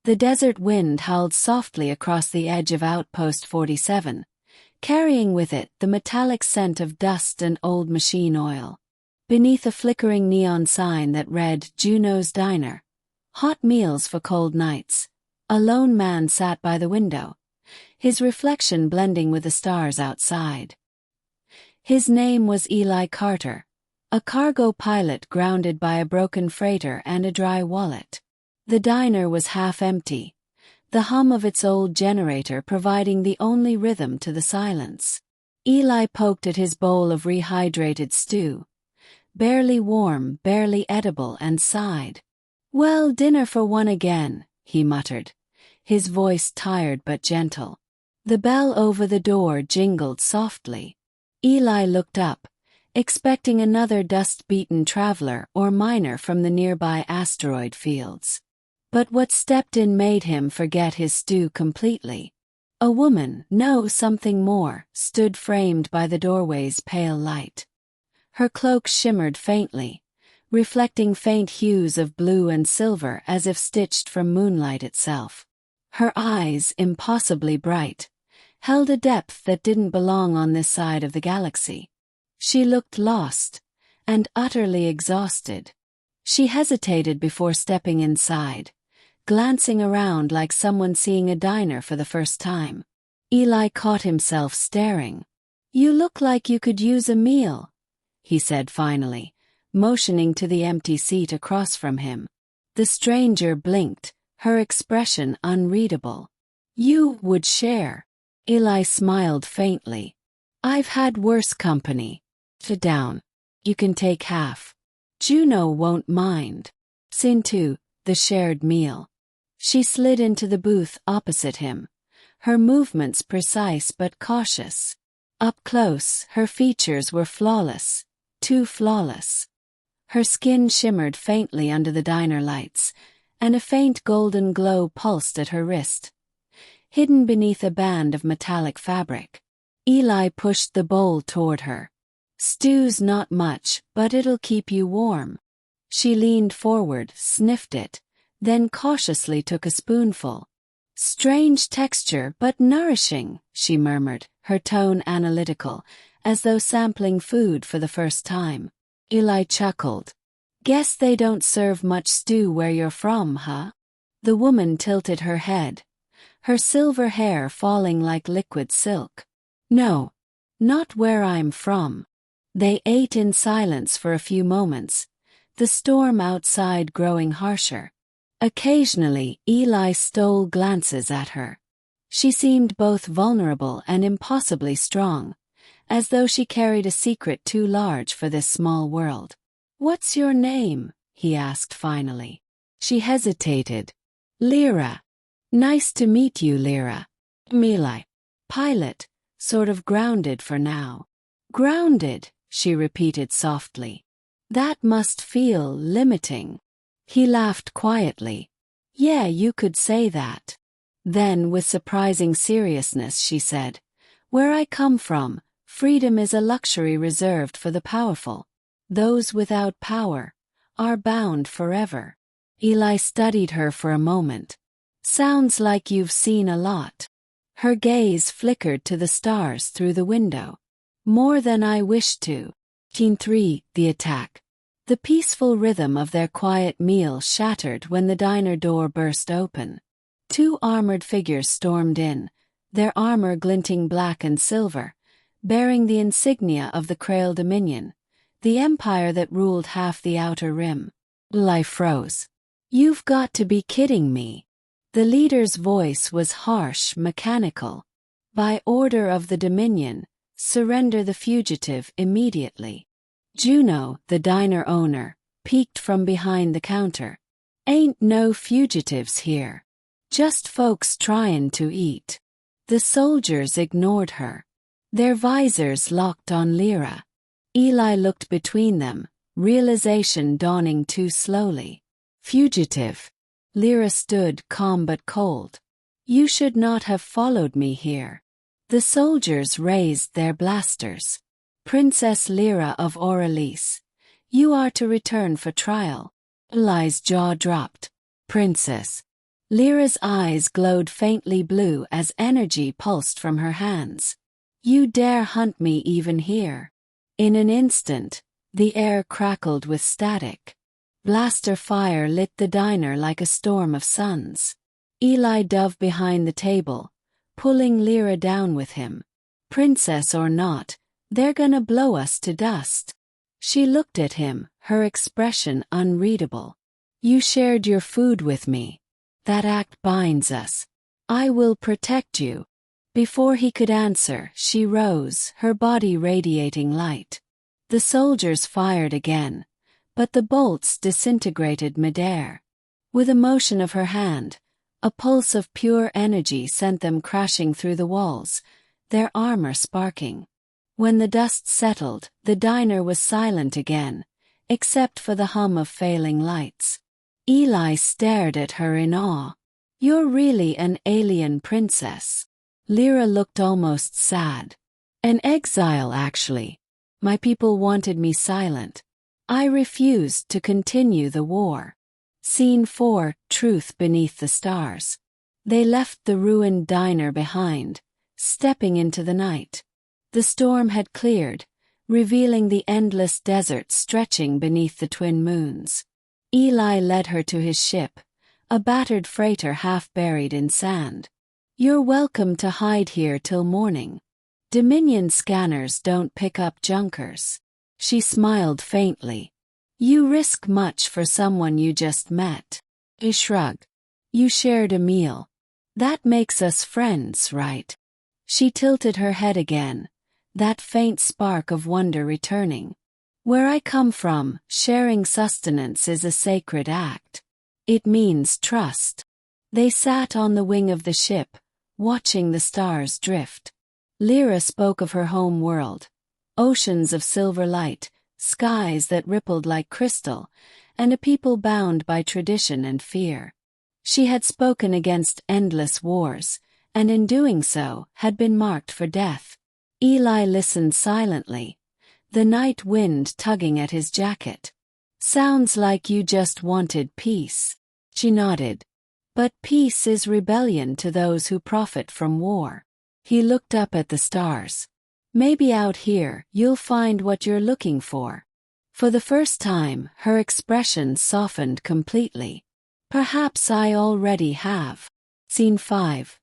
The desert wind howled softly across the edge of Outpost 47, carrying with it the metallic scent of dust and old machine oil. Beneath a flickering neon sign that read Juno's Diner, hot meals for cold nights, a lone man sat by the window, his reflection blending with the stars outside. His name was Eli Carter, a cargo pilot grounded by a broken freighter and a dry wallet. The diner was half empty, the hum of its old generator providing the only rhythm to the silence. Eli poked at his bowl of rehydrated stew, barely warm, barely edible, and sighed. "Well, dinner for one again," he muttered, his voice tired but gentle. The bell over the door jingled softly. Eli looked up, expecting another dust-beaten traveler or miner from the nearby asteroid fields. But what stepped in made him forget his stew completely. A woman, no, something more, stood framed by the doorway's pale light. Her cloak shimmered faintly, reflecting faint hues of blue and silver as if stitched from moonlight itself. Her eyes, impossibly bright, held a depth that didn't belong on this side of the galaxy. She looked lost, and utterly exhausted. She hesitated before stepping inside, glancing around like someone seeing a diner for the first time. Eli caught himself staring. "You look like you could use a meal," he said finally, motioning to the empty seat across from him. The stranger blinked, her expression unreadable. "You would share." Eli smiled faintly. "I've had worse company. Sit down. You can take half. Juno won't mind." Into the shared meal. She slid into the booth opposite him, her movements precise but cautious. Up close, her features were flawless, too flawless. Her skin shimmered faintly under the diner lights, and a faint golden glow pulsed at her wrist, hidden beneath a band of metallic fabric. Eli pushed the bowl toward her. "Stew's not much, but it'll keep you warm." She leaned forward, sniffed it, then cautiously took a spoonful. "Strange texture but nourishing," she murmured, her tone analytical, as though sampling food for the first time. Eli chuckled. "Guess they don't serve much stew where you're from, huh?" The woman tilted her head, her silver hair falling like liquid silk. "No, not where I'm from." They ate in silence for a few moments, the storm outside growing harsher. Occasionally, Eli stole glances at her. She seemed both vulnerable and impossibly strong, as though she carried a secret too large for this small world. "What's your name?" he asked finally. She hesitated. "Lyra." "Nice to meet you, Lyra." "Eli." "Pilot, sort of grounded for now." "Grounded," she repeated softly. "That must feel limiting." He laughed quietly. "Yeah, you could say that." Then, with surprising seriousness, she said, "Where I come from, freedom is a luxury reserved for the powerful. Those without power are bound forever." Eli studied her for a moment. "Sounds like you've seen a lot." Her gaze flickered to the stars through the window. "More than I wished to." Scene 3, the attack. The peaceful rhythm of their quiet meal shattered when the diner door burst open. Two armored figures stormed in, their armor glinting black and silver, bearing the insignia of the Krail Dominion, the empire that ruled half the outer rim. Eli froze. "You've got to be kidding me." The leader's voice was harsh, mechanical. "By order of the Dominion, surrender the fugitive immediately." Juno, the diner owner, peeked from behind the counter. "Ain't no fugitives here. Just folks tryin' to eat." The soldiers ignored her. Their visors locked on Lyra. Eli looked between them, realization dawning too slowly. "Fugitive." Lyra stood calm but cold. "You should not have followed me here." The soldiers raised their blasters. "Princess Lyra of Aurelice, you are to return for trial." Eli's jaw dropped. "Princess." Lyra's eyes glowed faintly blue as energy pulsed from her hands. You dare hunt me even here? In an instant, the air crackled with static. Blaster fire lit the diner like a storm of suns. Eli dove behind the table, pulling Lyra down with him. Princess or not, they're gonna blow us to dust. She looked at him, her expression unreadable. You shared your food with me. That act binds us. I will protect you. Before he could answer, she rose, her body radiating light. The soldiers fired again, but the bolts disintegrated midair. With a motion of her hand, a pulse of pure energy sent them crashing through the walls, their armor sparking. When the dust settled, the diner was silent again, except for the hum of failing lights. Eli stared at her in awe. You're really an alien princess. Lyra looked almost sad. An exile, actually. My people wanted me silent. I refused to continue the war. Scene 4, Truth Beneath the Stars. They left the ruined diner behind, stepping into the night. The storm had cleared, revealing the endless desert stretching beneath the twin moons. Eli led her to his ship, a battered freighter half buried in sand. You're welcome to hide here till morning. Dominion scanners don't pick up junkers. She smiled faintly. You risk much for someone you just met. He shrugged. You shared a meal. That makes us friends, right? She tilted her head again, that faint spark of wonder returning. Where I come from, sharing sustenance is a sacred act. It means trust. They sat on the wing of the ship, watching the stars drift. Lyra spoke of her home world. Oceans of silver light, skies that rippled like crystal, and a people bound by tradition and fear. She had spoken against endless wars, and in doing so, had been marked for death. Eli listened silently, the night wind tugging at his jacket. Sounds like you just wanted peace. She nodded. But peace is rebellion to those who profit from war. He looked up at the stars. Maybe out here you'll find what you're looking for. For the first time, her expression softened completely. Perhaps I already have. Scene 5.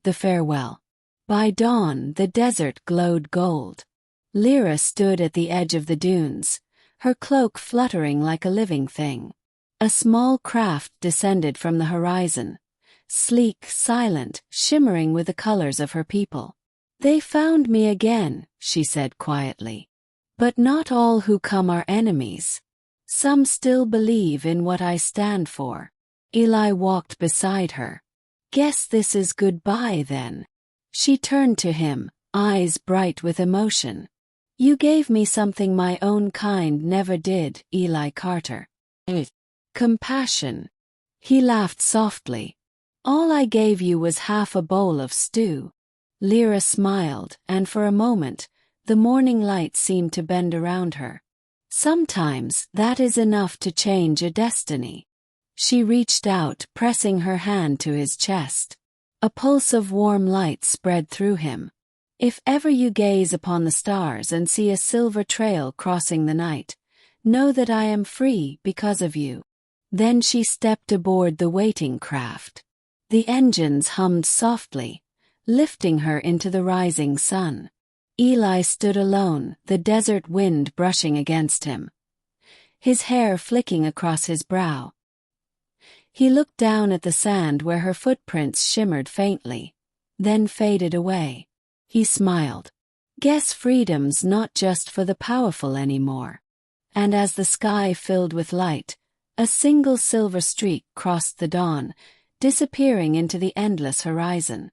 The Farewell. By dawn, the desert glowed gold. Lyra stood at the edge of the dunes, her cloak fluttering like a living thing. A small craft descended from the horizon, sleek, silent, shimmering with the colors of her people. They found me again, she said quietly. But not all who come are enemies. Some still believe in what I stand for. Eli walked beside her. Guess this is goodbye then. She turned to him, eyes bright with emotion. You gave me something my own kind never did, Eli Carter. Compassion. He laughed softly. All I gave you was half a bowl of stew. Lyra smiled, and for a moment, the morning light seemed to bend around her. Sometimes that is enough to change a destiny. She reached out, pressing her hand to his chest. A pulse of warm light spread through him. If ever you gaze upon the stars and see a silver trail crossing the night, know that I am free because of you. Then she stepped aboard the waiting craft. The engines hummed softly, lifting her into the rising sun. Eli stood alone, the desert wind brushing against him, his hair flicking across his brow. He looked down at the sand where her footprints shimmered faintly, then faded away. He smiled. Guess freedom's not just for the powerful anymore. And as the sky filled with light, a single silver streak crossed the dawn, disappearing into the endless horizon.